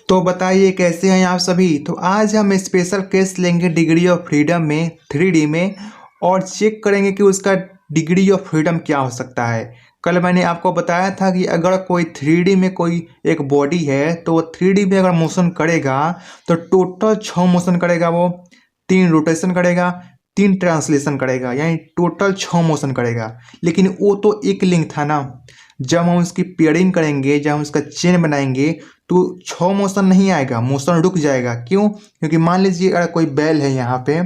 तो बताइए कैसे हैं आप सभी। तो आज हम स्पेशल केस लेंगे डिग्री ऑफ फ्रीडम में 3D में और चेक करेंगे कि उसका डिग्री ऑफ फ्रीडम क्या हो सकता है। कल मैंने आपको बताया था कि अगर कोई 3D में कोई एक बॉडी है तो वो 3D में अगर मोशन करेगा तो टोटल 6 मोशन करेगा, वो 3 रोटेशन करेगा, 3 ट्रांसलेशन करेगा, यानी टोटल 6 मोशन करेगा। लेकिन वो तो एक लिंक था ना, जब हम उसकी पेयरिंग करेंगे, जब हम उसका चेन बनाएंगे तो 6 मोशन नहीं आएगा, मोशन रुक जाएगा। क्यों? क्योंकि मान लीजिए अगर कोई बैल है यहाँ पे,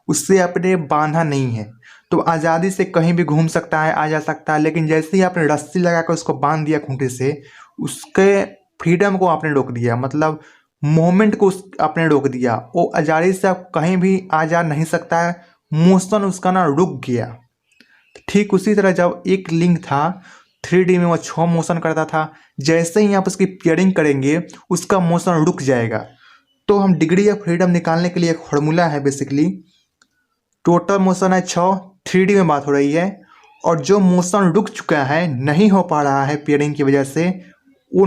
उससे आपने बांधा नहीं है तो आज़ादी से कहीं भी घूम सकता है, आ जा सकता है। लेकिन जैसे ही आपने रस्सी लगा कर उसको बांध दिया खूंटे से, उसके फ्रीडम को आपने रोक दिया, मतलब मोमेंट को आपने रोक दिया। वो आज़ादी से आप कहीं भी आ जा नहीं सकता है, मोशन उसका ना रुक गया। ठीक उसी तरह जब एक लिंक था 3D में, वो 6 मोशन करता था, जैसे ही आप उसकी पेयरिंग करेंगे उसका मोशन रुक जाएगा। तो हम डिग्री ऑफ फ्रीडम निकालने के लिए एक फॉर्मूला है, बेसिकली टोटल मोशन है 6, 3D में बात हो रही है, और जो मोशन रुक चुका है, नहीं हो पा रहा है पेयरिंग की वजह से, वो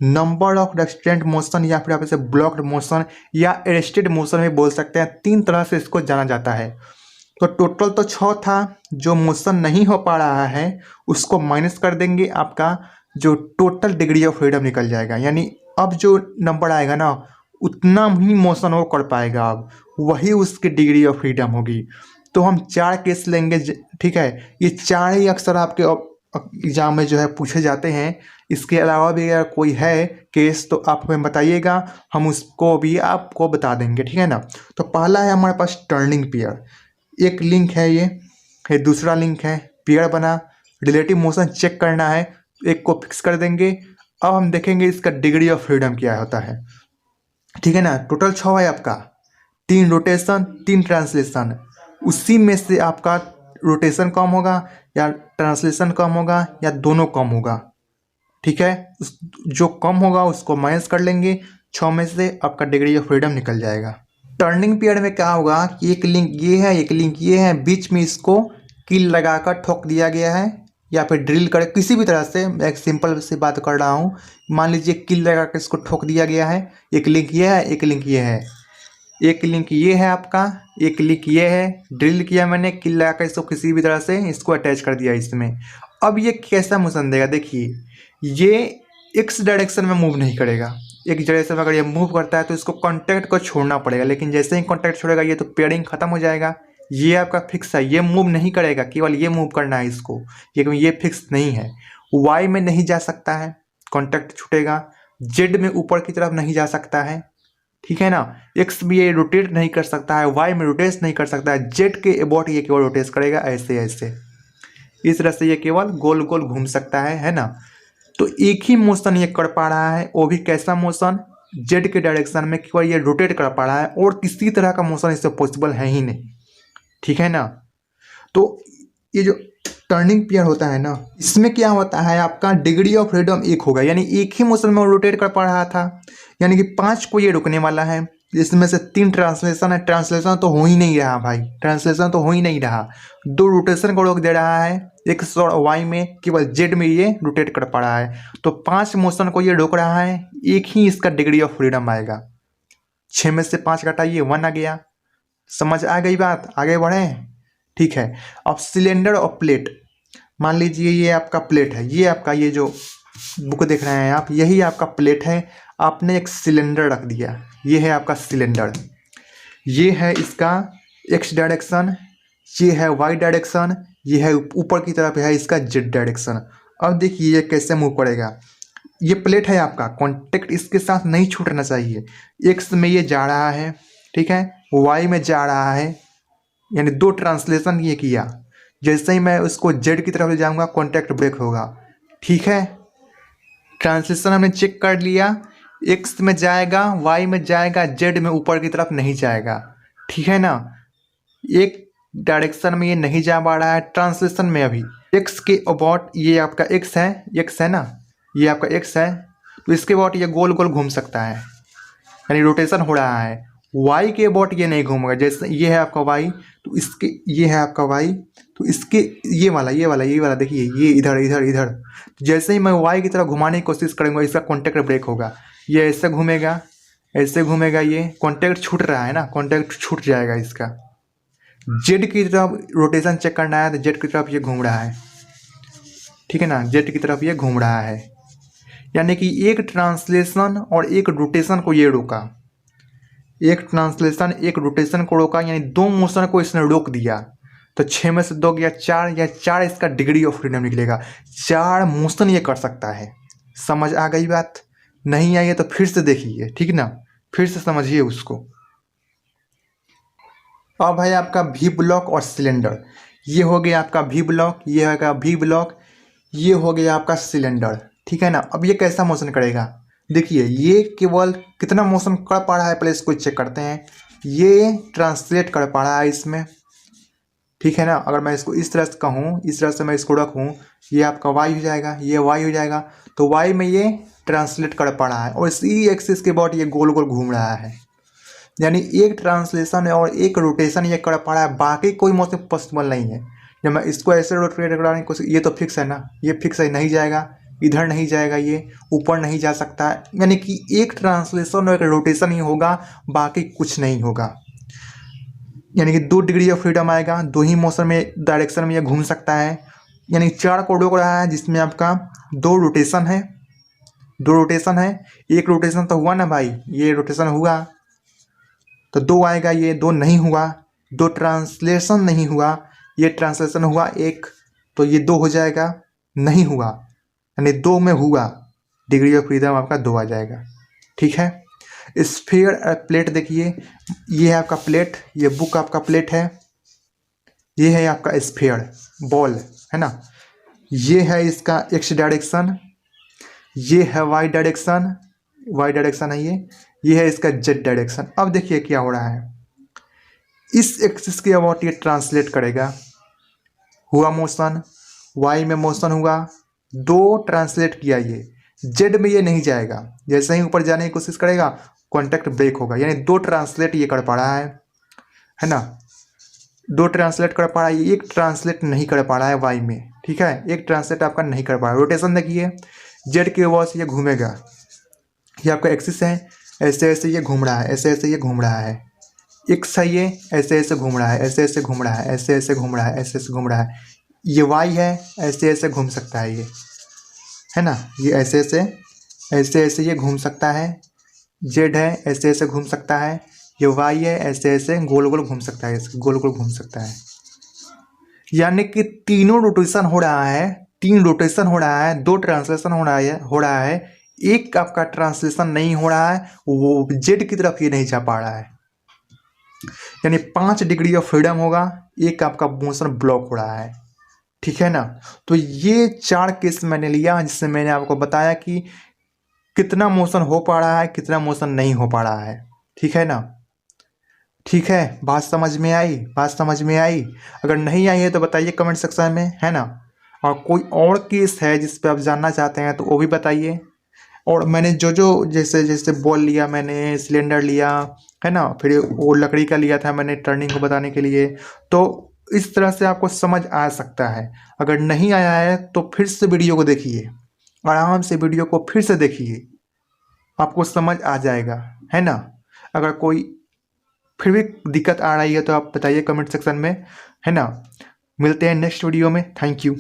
नंबर ऑफ रेस्ट्रेंट मोशन या फिर आप इसे ब्लॉक्ड मोशन या अरेस्टेड मोशन भी बोल सकते हैं। 3 तरह से इसको जाना जाता है। तो टोटल तो 6 था, जो मोशन नहीं हो पा रहा है उसको माइनस कर देंगे, आपका जो टोटल डिग्री ऑफ फ्रीडम निकल जाएगा। यानी अब जो नंबर आएगा ना, उतना ही मोशन वो कर पाएगा, अब वही उसकी डिग्री ऑफ फ्रीडम होगी। तो हम 4 केस लेंगे, ठीक है। ये 4 ही अक्सर आपके एग्जाम में जो है पूछे जाते हैं। इसके अलावा भी अगर कोई है केस तो आप हमें बताइएगा, हम उसको भी आपको बता देंगे, ठीक है ना। तो पहला है हमारे पास टर्निंग पेयर, एक लिंक है ये दूसरा लिंक है, पेयर बना, रिलेटिव मोशन चेक करना है, एक को फिक्स कर देंगे। अब हम देखेंगे इसका डिग्री ऑफ फ्रीडम क्या होता है, ठीक है ना। टोटल 6 है आपका, 3 रोटेशन, 3 ट्रांसलेशन। उसी में से आपका रोटेशन कम होगा या ट्रांसलेशन कम होगा या दोनों कम होगा, ठीक है। जो कम होगा उसको माइनस कर लेंगे, 6 में से आपका डिग्री ऑफ फ्रीडम निकल जाएगा। टर्निंग पीरियड में क्या होगा कि एक लिंक ये है, एक लिंक ये है, बीच में इसको कील लगाकर ठोक दिया गया है या फिर ड्रिल कर, किसी भी तरह से। मैं एक सिंपल से बात कर रहा हूँ, मान लीजिए कील लगाकर इसको ठोक दिया गया है। एक लिंक ये है, एक लिंक ये है, एक लिंक ये है आपका, एक लिंक ये है। ड्रिल किया मैंने, कील लगाकर इसको किसी भी तरह से इसको अटैच कर दिया इसमें। अब ये कैसा मोशन देगा, देखिए ये एक्स डायरेक्शन में मूव नहीं करेगा। एक डायरेक्शन में अगर ये मूव करता है तो इसको कॉन्टैक्ट को छोड़ना पड़ेगा, लेकिन जैसे ही कॉन्टैक्ट छोड़ेगा ये तो पेयरिंग खत्म हो जाएगा। ये आपका फिक्स है, ये मूव नहीं करेगा, केवल ये मूव करना है इसको, लेकिन ये फिक्स नहीं है। वाई में नहीं जा सकता है, कॉन्टैक्ट छूटेगा। जेड में ऊपर की तरफ नहीं जा सकता है, ठीक है ना। एक्स में ये रोटेट नहीं कर सकता है, वाई में रोटेट नहीं कर सकता है, जेड के अबाउट ये केवल रोटेट करेगा, ऐसे ऐसे। इस तरह से ये केवल गोल गोल घूम सकता है ना। तो एक ही मोशन ये कर पा रहा है, वो भी कैसा मोशन, जेड के डायरेक्शन में केवल ये रोटेट कर पा रहा है, और किसी तरह का मोशन इससे पॉसिबल है ही नहीं, ठीक है ना। तो ये जो टर्निंग पेयर होता है ना, इसमें क्या होता है, आपका डिग्री ऑफ फ्रीडम 1 होगा, यानी एक ही मोशन में रोटेट कर पा रहा था, यानी कि 5 को ये रुकने वाला है। इसमें से 3 ट्रांसलेशन है, ट्रांसलेशन तो हो ही नहीं रहा भाई, ट्रांसलेशन तो हो ही नहीं रहा। 2 रोटेशन को रोक दे रहा है, एक्स और वाई में, केवल जेड में ये रोटेट कर पा रहा है। तो 5 मोशन को ये रोक रहा है, एक ही इसका डिग्री ऑफ फ्रीडम आएगा। 6 में से 5 घटाइए, 1 आ गया। समझ आ गई बात, आगे बढ़े, ठीक है। अब सिलेंडर और प्लेट, मान लीजिए ये आपका प्लेट है, ये आपका ये जो बुक देख रहे हैं आप, यही आपका प्लेट है। आपने एक सिलेंडर रख दिया, ये है आपका सिलेंडर, ये है इसका एक्स डायरेक्शन, ये है वाई डायरेक्शन, ये है ऊपर की तरफ है इसका जेड डायरेक्शन। अब देखिए ये कैसे मूव करेगा। ये प्लेट है आपका, कॉन्टेक्ट इसके साथ नहीं छूटना चाहिए। एक्स में ये जा रहा है, ठीक है, वाई में जा रहा है, यानी 2 ट्रांसलेशन ये किया। जैसे ही मैं उसको जेड की तरफ ले जाऊंगा कॉन्टैक्ट ब्रेक होगा, ठीक है। ट्रांसलेशन हमने चेक कर लिया, एक्स में जाएगा, वाई में जाएगा, जेड में ऊपर की तरफ नहीं जाएगा, ठीक है ना। एक डायरेक्शन में ये नहीं जा पा रहा है, ट्रांसलेशन में अभी एक्स के अबाउट, ये आपका एक्स है, एक्स है ना, ये आपका एक्स है, तो इसके अबाउट ये गोल गोल घूम सकता है, यानी रोटेशन हो रहा है। वाई के अबाउट ये नहीं घूमेगा, जैसे ये है आपका वाई, तो इसके ये है आपका वाई, तो इसके ये वाला देखिए, ये इधर इधर इधर। जैसे ही मैं वाई की तरफ घुमाने की कोशिश करूँगा, इसका कॉन्टैक्ट ब्रेक होगा, ये ऐसे घूमेगा, ऐसे घूमेगा, ये कॉन्टैक्ट छूट रहा है ना, कॉन्टैक्ट छूट जाएगा इसका। जेड की तरफ रोटेशन चेक करना है तो जेड की तरफ ये घूम रहा है, ठीक है ना, जेड की तरफ ये घूम रहा है। यानी कि एक ट्रांसलेशन और एक रोटेशन को ये रोका, एक ट्रांसलेशन एक रोटेशन को रोका, यानी दो मोशन को इसने रोक दिया। तो 6 में से 2 गया 4, या 4 इसका डिग्री ऑफ फ्रीडम निकलेगा। 4 मोशन ये कर सकता है। समझ आ गई बात? नहीं आई है तो फिर से देखिए, ठीक ना, फिर से समझिए उसको। अब है आपका वी ब्लॉक और सिलेंडर। ये हो गया आपका वी ब्लॉक, ये होगा वी ब्लॉक, ये हो गया आपका सिलेंडर, ठीक है ना। अब ये कैसा मोशन करेगा, देखिए ये केवल कितना मोशन कर पा रहा है, पहले इसको चेक करते हैं। ये ट्रांसलेट कर पा रहा है इसमें, ठीक है ना। अगर मैं इसको इस तरह से कहूँ, इस तरह से मैं इसको रखूँ, ये आपका वाई हो जाएगा, ये वाई हो जाएगा। तो वाई में ये ट्रांसलेट कर पा रहा है और इसी एक्सिस के बाद ये गोल गोल घूम रहा है। यानी एक ट्रांसलेशन और एक रोटेशन ये कर पा रहा है, बाकी कोई मोशन पॉसिबल नहीं है। जब मैं इसको ऐसे रोटेट कराने की कोशिश, ये तो फिक्स है ना, ये फिक्स है, नहीं जाएगा, इधर नहीं जाएगा, ये ऊपर नहीं जा सकता है। यानी कि एक ट्रांसलेशन और एक रोटेशन ही होगा, बाकी कुछ नहीं होगा। यानी कि 2 डिग्री ऑफ फ्रीडम आएगा, 2 ही मोशन में डायरेक्शन में ये घूम सकता है। यानी 4 को रोक रहा है, जिसमें आपका 2 रोटेशन है, 2 रोटेशन है। एक रोटेशन तो हुआ ना भाई, ये रोटेशन हुआ तो 2 आएगा, ये 2 नहीं हुआ। 2 ट्रांसलेशन नहीं हुआ, ये ट्रांसलेशन हुआ एक, तो ये 2 हो जाएगा, नहीं हुआ, यानी 2 में हुआ, डिग्री ऑफ फ्रीडम आपका 2 आ जाएगा, ठीक है। स्फीयर और प्लेट देखिए, ये है आपका प्लेट, ये बुक आपका प्लेट है, ये है आपका स्फीयर बॉल, है ना। ये है इसका एक्स डायरेक्शन, ये है वाई डायरेक्शन, वाई डायरेक्शन है ये है इसका जेड डायरेक्शन। अब देखिए क्या हो रहा है, इस एक्सिस के अबाउट ये ट्रांसलेट करेगा, हुआ मोशन, वाई में मोशन हुआ, 2 ट्रांसलेट किया, ये जेड में ये नहीं जाएगा, जैसे ही ऊपर जाने की कोशिश करेगा कॉन्टैक्ट ब्रेक होगा। यानी 2 ट्रांसलेट ये कर पा रहा है ना, 2 ट्रांसलेट कर पा रहा है, एक ट्रांसलेट नहीं कर पा रहा है वाई में, ठीक है, एक ट्रांसलेट आपका नहीं कर पा रहा है। रोटेशन देखिए, जेड के वॉल से ये घूमेगा, ये आपका एक्सिस है, ऐसे ऐसे ये घूम रहा है, ऐसे ऐसे ये घूम रहा है, एक्स है, ये ऐसे ऐसे घूम रहा है, ऐसे ऐसे घूम रहा है, ऐसे ऐसे घूम रहा है, ऐसे ऐसे घूम रहा है। ये वाई है, ऐसे ऐसे घूम सकता है, ये है ना, ये ऐसे ऐसे ये घूम सकता है। जेड है, ऐसे ऐसे घूम सकता है। ये वाई है, ऐसे ऐसे गोल गोल घूम सकता है, गोल गोल घूम सकता है। यानी कि तीनों रोटेशन हो रहा है, 3 रोटेशन हो रहा है, 2 ट्रांसलेशन हो रहा है, एक आपका ट्रांसलेशन नहीं हो रहा है, वो जेड की तरफ ये नहीं जा पा रहा है। यानी 5 डिग्री ऑफ फ्रीडम होगा, एक आपका मोशन ब्लॉक हो रहा है, ठीक है ना। तो ये 4 केस मैंने लिया, जिससे मैंने आपको बताया कि कितना मोशन हो पा रहा है, कितना मोशन नहीं हो पा रहा है, ठीक है ना। ठीक है, बात समझ में आई, बात समझ में आई? अगर नहीं आई है तो बताइए कमेंट सेक्शन में, है ना। और कोई और केस है जिस पे आप जानना चाहते हैं तो वो भी बताइए। और मैंने जो जो जैसे जैसे बॉल लिया, मैंने सिलेंडर लिया, है ना, फिर वो लकड़ी का लिया था मैंने टर्निंग को बताने के लिए, तो इस तरह से आपको समझ आ सकता है। अगर नहीं आया है तो फिर से वीडियो को देखिए, आराम से वीडियो को फिर से देखिए, आपको समझ आ जाएगा, है ना। अगर कोई फिर भी दिक्कत आ रही है तो आप बताइए कमेंट सेक्शन में, है ना। मिलते हैं नेक्स्ट वीडियो में, थैंक यू।